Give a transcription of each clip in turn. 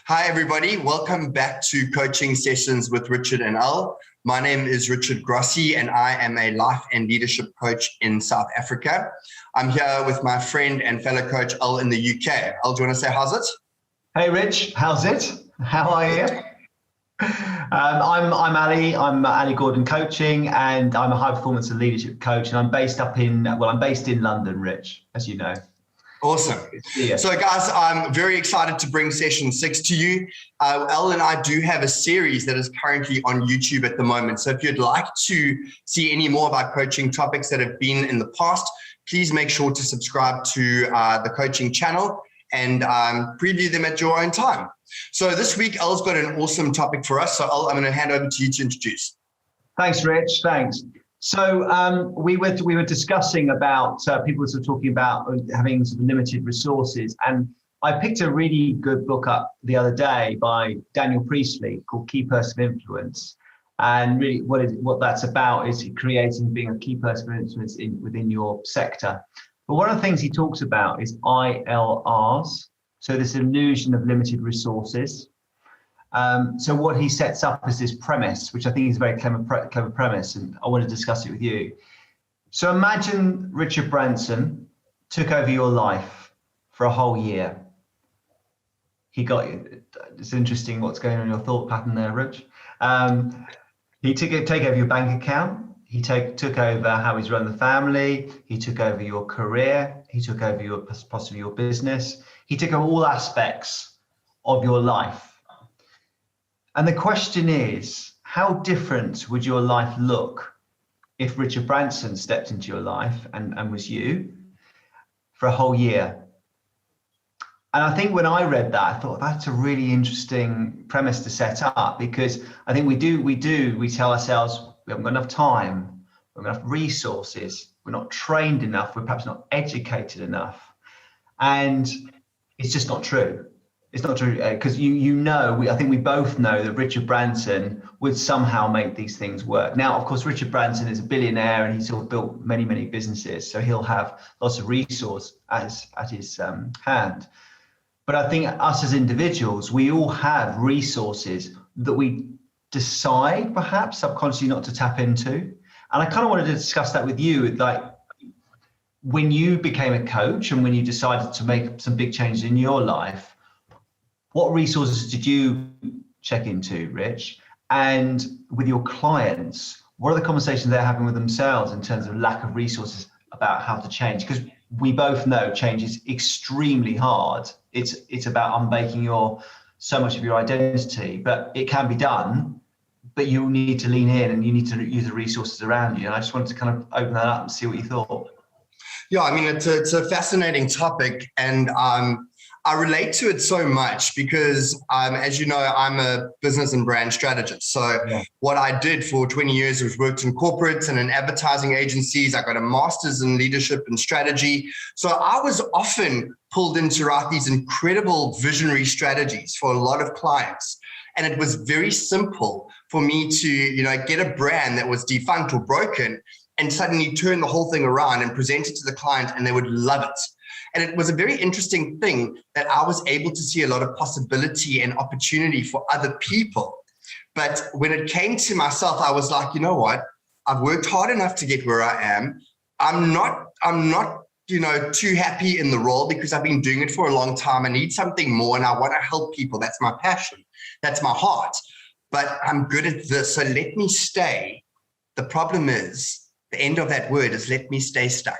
Hi, everybody. Welcome back to Coaching Sessions with Richard and Al. My name is Richard Grossi, and I am a life and leadership coach in South Africa. I'm here with my friend and fellow coach, Al, in the UK. Al, do you want to say how's it? Hey, Rich. How's it? How are you? I'm Ali. I'm Ali Gordon Coaching, and I'm a high performance and leadership coach. And I'm based in London, Rich, as you know. Awesome. Yeah. So guys, I'm very excited to bring session 6 to you. Elle and I do have a series that is currently on YouTube at the moment. So if you'd like to see any more of our coaching topics that have been in the past, please make sure to subscribe to the coaching channel and preview them at your own time. So this week, Elle's got an awesome topic for us. So Elle, I'm going to hand over to you to introduce. Thanks, Rich. Thanks. So we were discussing about people sort of talking about having sort of limited resources, and I picked a really good book up the other day by Daniel Priestley called Key Person of Influence, and really what that's about is being a key person of influence within your sector. But one of the things he talks about is ILRs, so this illusion of limited resources. So what he sets up is this premise, which I think is a very clever premise, and I want to discuss it with you. So imagine Richard Branson took over your life for a whole year. It's interesting what's going on in your thought pattern there, Rich. He take over your bank account. He took over how he's run the family. He took over your career. He took over possibly your business. He took over all aspects of your life. And the question is, how different would your life look if Richard Branson stepped into your life and was you for a whole year? And I think when I read that, I thought that's a really interesting premise to set up, because I think we tell ourselves we haven't got enough time, we haven't got enough resources, we're not trained enough, we're perhaps not educated enough. And it's just not true. It's not true, because I think we both know that Richard Branson would somehow make these things work. Now, of course, Richard Branson is a billionaire and he's sort of built many, many businesses, so he'll have lots of resource at his hand. But I think us as individuals, we all have resources that we decide perhaps subconsciously not to tap into. And I kind of wanted to discuss that with you, like when you became a coach and when you decided to make some big changes in your life, what resources did you check into, Rich? And with your clients, what are the conversations they're having with themselves in terms of lack of resources about how to change? Because we both know change is extremely hard. It's about unbaking so much of your identity, but it can be done, but you need to lean in and you need to use the resources around you. And I just wanted to kind of open that up and see what you thought. Yeah, I mean, it's a fascinating topic, and I relate to it so much because, as you know, I'm a business and brand strategist. So What I did for 20 years was worked in corporates and in advertising agencies. I got a master's in leadership and strategy. So I was often pulled in to write these incredible visionary strategies for a lot of clients. And it was very simple for me to, get a brand that was defunct or broken and suddenly turn the whole thing around and present it to the client, and they would love it. And it was a very interesting thing that I was able to see a lot of possibility and opportunity for other people. But when it came to myself, I was like, you know what? I've worked hard enough to get where I am. I'm not, too happy in the role because I've been doing it for a long time. I need something more and I want to help people. That's my passion. That's my heart. But I'm good at this. So let me stay. The problem is, the end of that word is let me stay stuck.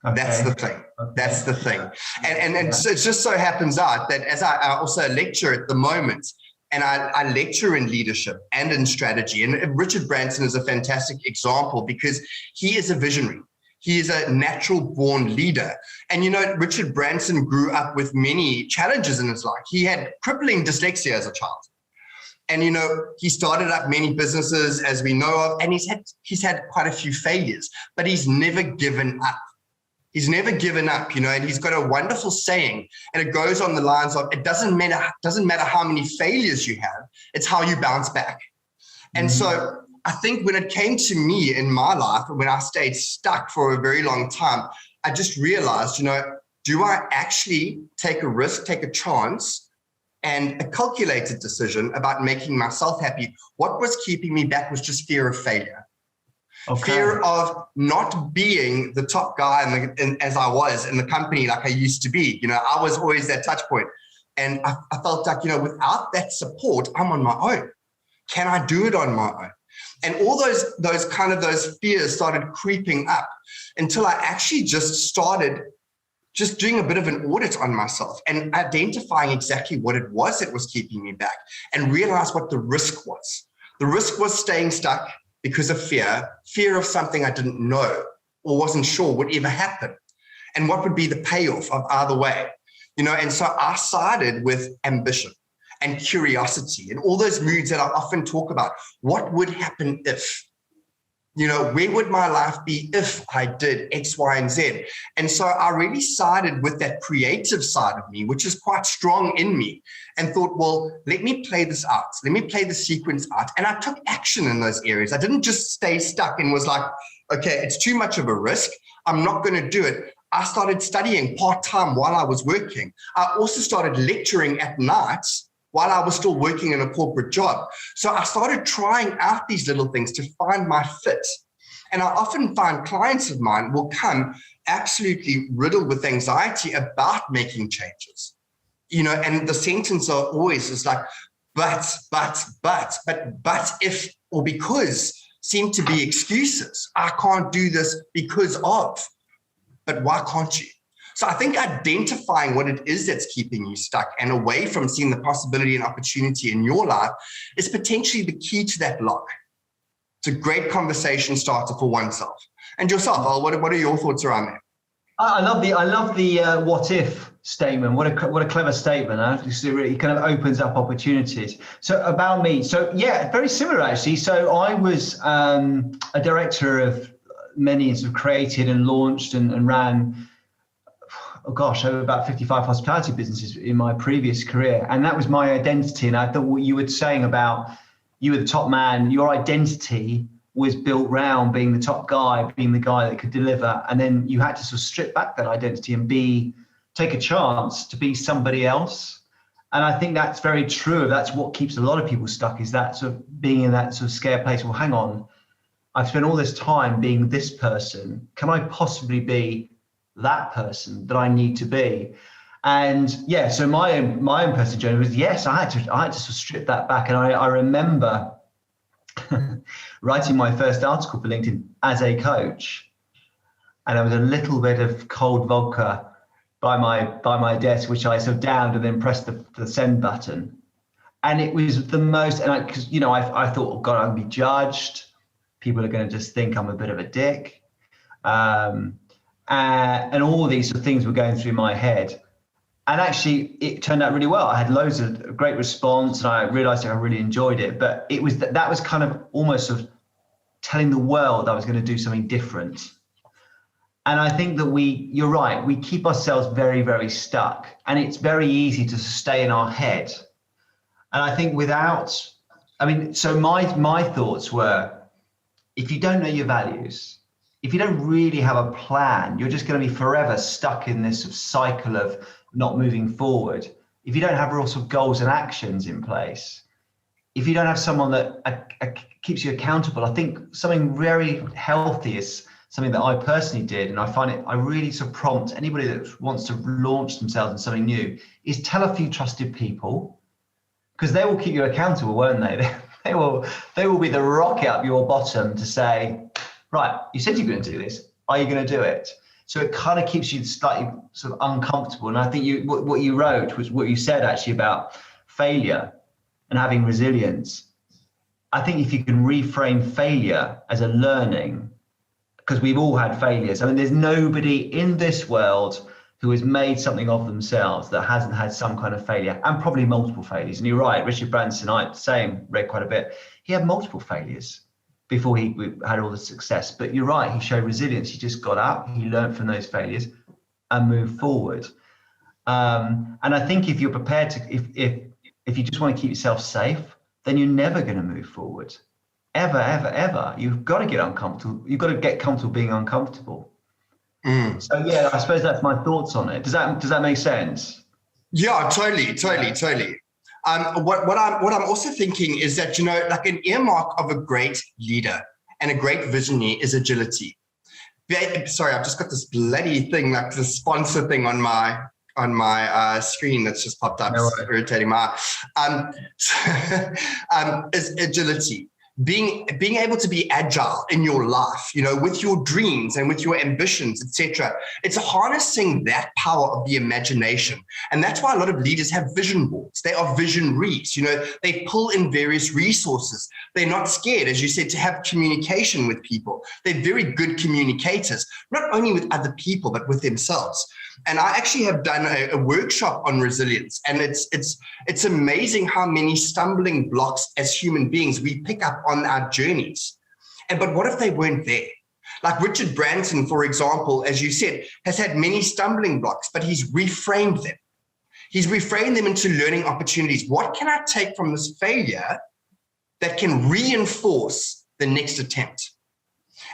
Okay. That's the thing. Okay. That's the thing. And so it just so happens out that as I also lecture at the moment, and I lecture in leadership and in strategy. And Richard Branson is a fantastic example because he is a visionary. He is a natural born leader. And, Richard Branson grew up with many challenges in his life. He had crippling dyslexia as a child. And, he started up many businesses, as we know of, and he's had quite a few failures, but he's never given up. He's never given up, and he's got a wonderful saying, and it goes on the lines of, it doesn't matter how many failures you have, it's how you bounce back. And so I think when it came to me in my life, when I stayed stuck for a very long time, I just realized, do I actually take a risk, take a chance, and a calculated decision about making myself happy. What was keeping me back was just fear of failure. Okay. Fear of not being the top guy as I was in the company like I used to be. I was always that touch point. And I felt like, without that support, I'm on my own. Can I do it on my own? And all those fears started creeping up until I actually just started doing a bit of an audit on myself and identifying exactly what it was that was keeping me back, and realize what the risk was. The risk was staying stuck because of fear of something I didn't know or wasn't sure would ever happen, and what would be the payoff of either way. And so I sided with ambition and curiosity and all those moods that I often talk about. What would happen if? Where would my life be if I did X, Y, and Z? And so I really sided with that creative side of me, which is quite strong in me, and thought, well, let me play this out. Let me play the sequence out. And I took action in those areas. I didn't just stay stuck and was like, okay, it's too much of a risk. I'm not going to do it. I started studying part-time while I was working. I also started lecturing at nights while I was still working in a corporate job. So I started trying out these little things to find my fit. And I often find clients of mine will come absolutely riddled with anxiety about making changes. And the sentence are always is like, but if, or because seem to be excuses. I can't do this because of, but why can't you? So I think identifying what it is that's keeping you stuck and away from seeing the possibility and opportunity in your life is potentially the key to that lock. It's a great conversation starter for oneself. And yourself, Al, what are your thoughts around that? I love the what if statement. What a clever statement. Huh? It really kind of opens up opportunities. So about me. So yeah, very similar actually. So I was a director of many sort of created and launched and ran, over about 55 hospitality businesses in my previous career. And that was my identity. And I thought what you were saying about you were the top man, your identity was built around being the top guy, being the guy that could deliver. And then you had to sort of strip back that identity and take a chance to be somebody else. And I think that's very true. That's what keeps a lot of people stuck, is that sort of being in that sort of scared place. Well, hang on, I've spent all this time being this person. Can I possibly be that person that I need to be? And yeah, so my own personal journey was, yes, I had to sort of strip that back. And I remember writing my first article for LinkedIn as a coach, and there was a little bit of cold vodka by my desk, which I sort of downed and then pressed the send button. And it was the most, and I thought, oh God, I'm gonna be judged. People are going to just think I'm a bit of a dick. And all these sort of things were going through my head. And actually, it turned out really well. I had loads of great response, and I realized I really enjoyed it. But it was that was kind of almost sort of telling the world I was going to do something different. And I think that you're right, we keep ourselves very, very stuck. And it's very easy to stay in our head. And I think so my thoughts were, if you don't know your values, if you don't really have a plan, you're just going to be forever stuck in this sort of cycle of not moving forward. If you don't have real sort of goals and actions in place, if you don't have someone that keeps you accountable, I think something very healthy is something that I personally did, and I really sort of prompt anybody that wants to launch themselves in something new, is tell a few trusted people, because they will keep you accountable, won't they? They will be the rocket up your bottom to say, right, you said you're going to do this. Are you going to do it? So it kind of keeps you slightly sort of uncomfortable. And I think what you wrote was what you said actually about failure and having resilience. I think if you can reframe failure as a learning, because we've all had failures. I mean, there's nobody in this world who has made something of themselves that hasn't had some kind of failure, and probably multiple failures. And you're right, Richard Branson, read quite a bit. He had multiple failures before he had all the success. But you're right, he showed resilience. He just got up, he learned from those failures and moved forward. And I think if you're prepared to, if you just want to keep yourself safe, then you're never going to move forward. Ever, ever, ever. You've got to get uncomfortable. You've got to get comfortable being uncomfortable. So yeah, I suppose that's my thoughts on it. Does that make sense? Yeah, totally. What I'm also thinking is that, like an earmark of a great leader and a great visionary is agility. Sorry, I've just got this bloody thing, like the sponsor thing on my screen that's just popped up. No It's irritating my is agility. Being able to be agile in your life, with your dreams and with your ambitions, etc. It's harnessing that power of the imagination. And that's why a lot of leaders have vision boards. They are visionaries. They pull in various resources. They're not scared, as you said, to have communication with people. They're very good communicators, not only with other people, but with themselves. And I actually have done a workshop on resilience, and it's amazing how many stumbling blocks as human beings we pick up on our journeys. But what if they weren't there? Like Richard Branson, for example, as you said, has had many stumbling blocks, but he's reframed them. He's reframed them into learning opportunities. What can I take from this failure that can reinforce the next attempt?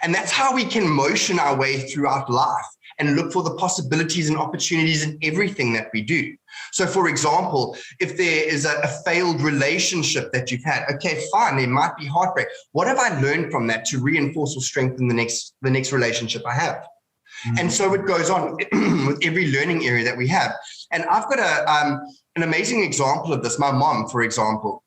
And that's how we can motion our way throughout life and look for the possibilities and opportunities in everything that we do. So for example, if there is a failed relationship that you've had, okay, fine, there might be heartbreak. What have I learned from that to reinforce or strengthen the next relationship I have? Mm-hmm. And so it goes on with every learning area that we have. And I've got an amazing example of this. My mom, for example,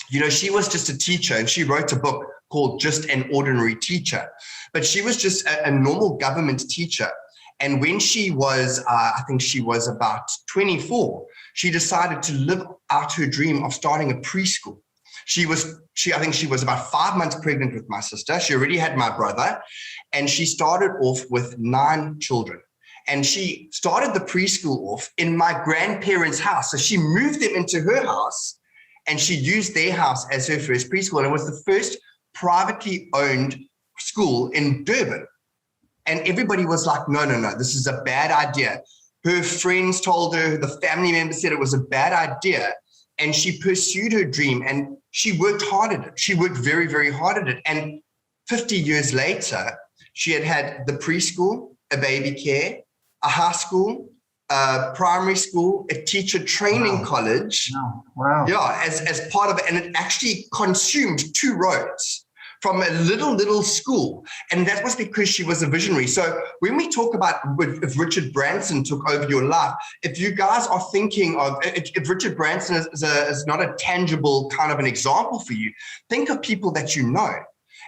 she was just a teacher, and she wrote a book called Just an Ordinary Teacher. But she was just a normal government teacher. And when she was, I think she was about 24, she decided to live out her dream of starting a preschool. I think she was about 5 months pregnant with my sister. She already had my brother, and she started off with 9 children. And she started the preschool off in my grandparents' house. So she moved them into her house, and she used their house as her first preschool. And it was the first privately owned school in Durban. And everybody was like, no, this is a bad idea. Her friends told her, the family members said it was a bad idea. And she pursued her dream, and she worked hard at it. She worked very, very hard at it. And 50 years later, she had the preschool, a baby care, a high school, a primary school, a teacher training college. Wow. Yeah, as part of it. And it actually consumed 2 roads from a little school. And that was because she was a visionary. So when we talk about if Richard Branson took over your life, if you guys are thinking of, if Richard Branson is not a tangible kind of an example for you, think of people that you know.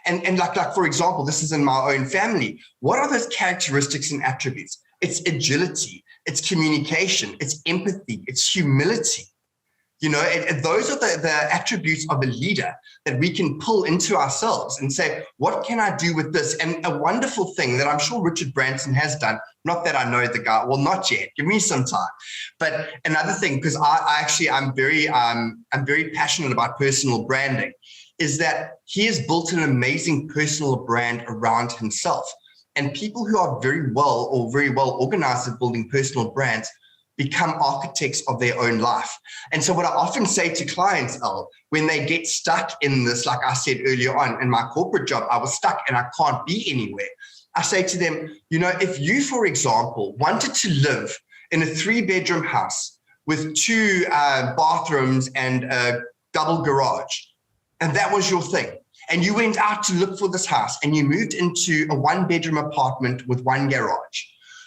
And like for example, this is in my own family. What are those characteristics and attributes? It's agility, it's communication, it's empathy, it's humility. Those are the attributes of a leader that we can pull into ourselves and say, what can I do with this? And a wonderful thing that I'm sure Richard Branson has done, not that I know the guy, well, not yet, give me some time. But another thing, because I'm very passionate about personal branding, is that he has built an amazing personal brand around himself. And people who are very well organized at building personal brands become architects of their own life. And so what I often say to clients, when they get stuck in this, like I said earlier on, in my corporate job, I was stuck and I can't be anywhere. I say to them, if you, for example, wanted to live in a 3-bedroom house with 2 bathrooms and a double garage, and that was your thing, and you went out to look for this house and you moved into a 1-bedroom apartment with 1 garage,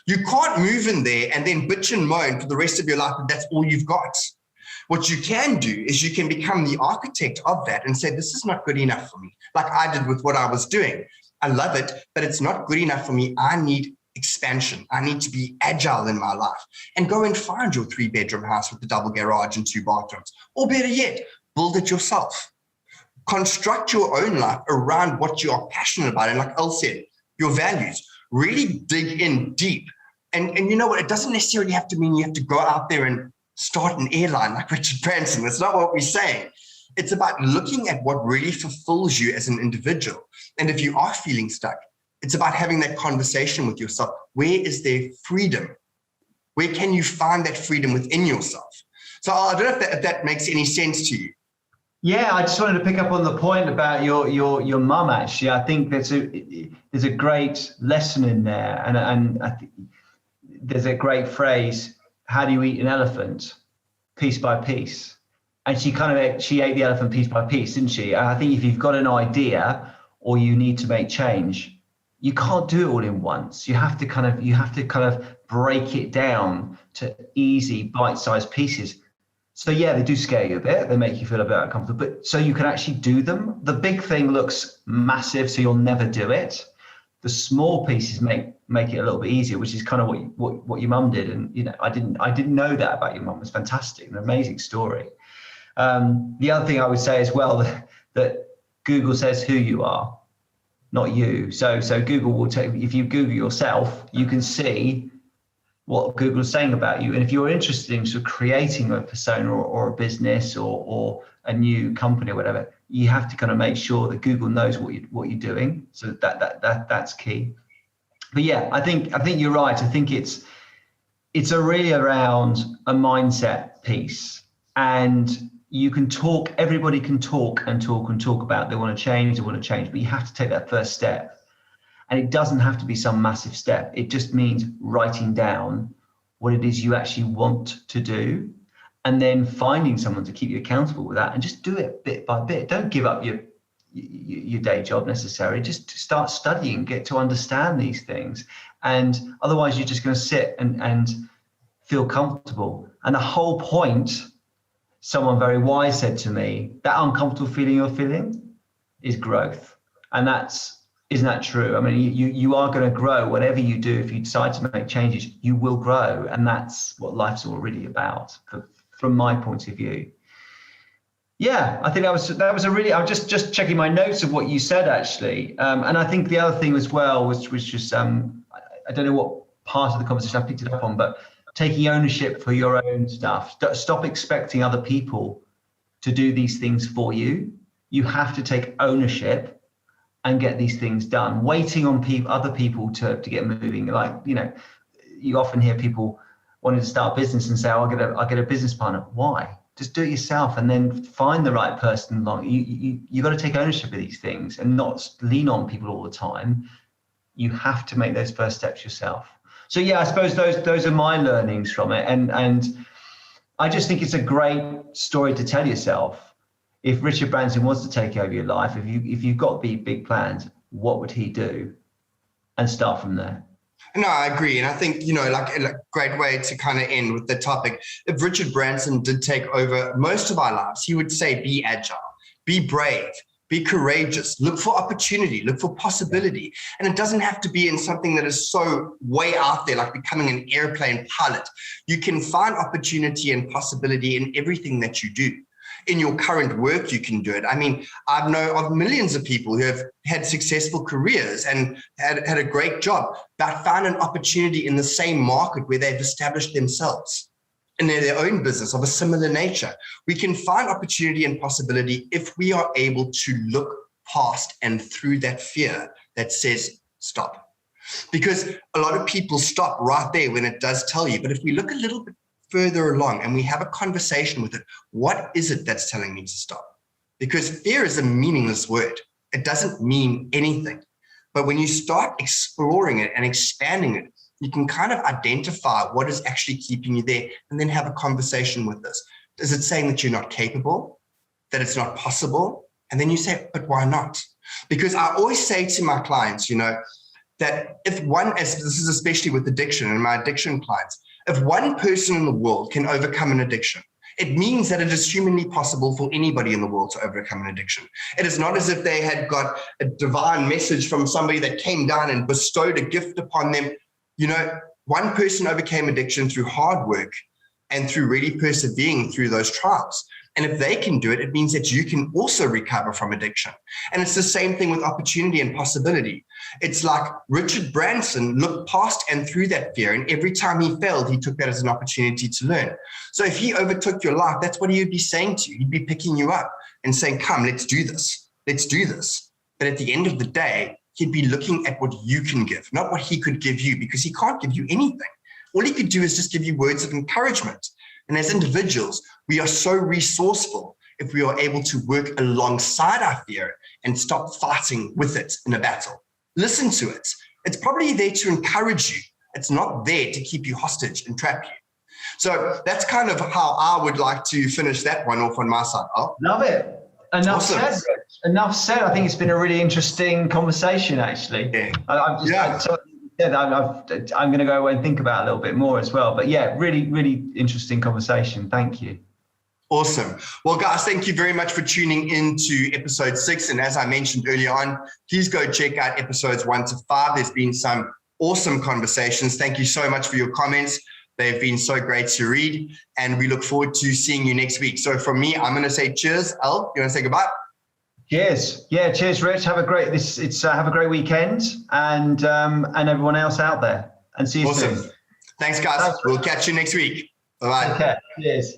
you can't move in there and then bitch and moan for the rest of your life that that's all you've got. What you can do is you can become the architect of that and say, this is not good enough for me, like I did with what I was doing. I love it, but it's not good enough for me. I need expansion. I need to be agile in my life. And go and find your 3-bedroom house with the double garage and 2 bathrooms. Or better yet, build it yourself. Construct your own life around what you are passionate about. And like El said, your values. Really dig in deep. And you know what? It doesn't necessarily have to mean you have to go out there and start an airline like Richard Branson. That's not what we're saying. It's about looking at what really fulfills you as an individual. And if you are feeling stuck, it's about having that conversation with yourself. Where is there freedom? Where can you find that freedom within yourself? So I don't know if that makes any sense to you. Yeah, I just wanted to pick up on the point about your mum. Actually, I think there's a great lesson in there, and I think there's a great phrase: "How do you eat an elephant? Piece by piece." And she ate the elephant piece by piece, didn't she? And I think if you've got an idea or you need to make change, you can't do it all in once. You have to kind of break it down to easy bite-sized pieces. So yeah, they do scare you a bit. They make you feel a bit uncomfortable, but so you can actually do them. The big thing looks massive, so you'll never do it. The small pieces make it a little bit easier, which is kind of what your mum did. And I didn't know that about your mum. It's fantastic, an amazing story. The other thing I would say as well, that Google says who you are, not you. So Google will take, if you Google yourself, you can see what Google is saying about you. And if you're interested in sort of creating a persona or a business or a new company or whatever, you have to kind of make sure that Google knows what you're doing. So that's key. But yeah, I think you're right. I think it's really around a mindset piece. And you can talk, everybody can talk about they want to change, but you have to take that first step. And it doesn't have to be some massive step. It just means writing down what it is you actually want to do, and then finding someone to keep you accountable with that, and just do it bit by bit. Don't give up your day job necessarily. Just start studying, get to understand these things. And otherwise you're just going to sit and feel comfortable. And the whole point, someone very wise said to me, that uncomfortable feeling you're feeling is growth. And isn't that true? I mean, you are going to grow. Whatever you do, if you decide to make changes, you will grow. And that's what life's all really about, from my point of view. Yeah, I think that was a really, I was just checking my notes of what you said, actually. And I think the other thing as well was just, I don't know what part of the conversation I picked it up on, but taking ownership for your own stuff. Stop expecting other people to do these things for you. You have to take ownership and get these things done. Waiting on other people to get moving. Like, you often hear people wanting to start a business and say, oh, I'll get a business partner. Why? Just do it yourself and then find the right person along. You got to take ownership of these things and not lean on people all the time. You have to make those first steps yourself. So yeah, I suppose those are my learnings from it. And I just think it's a great story to tell yourself. If Richard Branson wants to take over your life, if you've got big plans, what would he do? And start from there. No, I agree. And I think, like a great way to kind of end with the topic. If Richard Branson did take over most of our lives, he would say, be agile, be brave, be courageous, look for opportunity, look for possibility. And it doesn't have to be in something that is so way out there, like becoming an airplane pilot. You can find opportunity and possibility in everything that you do. In your current work, you can do it. I mean, I know of millions of people who have had successful careers and had a great job, but found an opportunity in the same market where they've established themselves in their own business of a similar nature. We can find opportunity and possibility if we are able to look past and through that fear that says, stop. Because a lot of people stop right there when it does tell you. But if we look a little bit further along and we have a conversation with it, what is it that's telling me to stop? Because fear is a meaningless word. It doesn't mean anything. But when you start exploring it and expanding it, you can kind of identify what is actually keeping you there and then have a conversation with this. Is it saying that you're not capable, that it's not possible? And then you say, but why not? Because I always say to my clients, that if one, as this is especially with addiction and my addiction clients, if one person in the world can overcome an addiction, it means that it is humanly possible for anybody in the world to overcome an addiction. It is not as if they had got a divine message from somebody that came down and bestowed a gift upon them. One person overcame addiction through hard work and through really persevering through those trials. And if they can do it, it means that you can also recover from addiction. And it's the same thing with opportunity and possibility. It's like Richard Branson looked past and through that fear. And every time he failed, he took that as an opportunity to learn. So if he overtook your life, that's what he would be saying to you. He'd be picking you up and saying, come, let's do this. Let's do this. But at the end of the day, he'd be looking at what you can give, not what he could give you, because he can't give you anything. All he could do is just give you words of encouragement. And as individuals, we are so resourceful if we are able to work alongside our fear and stop fighting with it in a battle. Listen to it. It's probably there to encourage you. It's not there to keep you hostage and trap you. So that's kind of how I would like to finish that one off on my side. Oh. Love it. Enough Awesome. said, Rich. Enough said. I think it's been a really interesting conversation, actually. Yeah. I'm going to go away and think about it a little bit more as well. But yeah, really, really interesting conversation. Thank you. Awesome. Well, guys, thank you very much for tuning into episode 6. And as I mentioned earlier on, please go check out episodes 1 to 5. There's been some awesome conversations. Thank you so much for your comments. They've been so great to read. And we look forward to seeing you next week. So from me, I'm going to say cheers. Al, you want to say goodbye? Cheers. Yeah, cheers, Rich. Have a great have a great weekend, and everyone else out there. And see you soon. Thanks, guys. We'll catch you next week. Bye-bye. Okay. Cheers.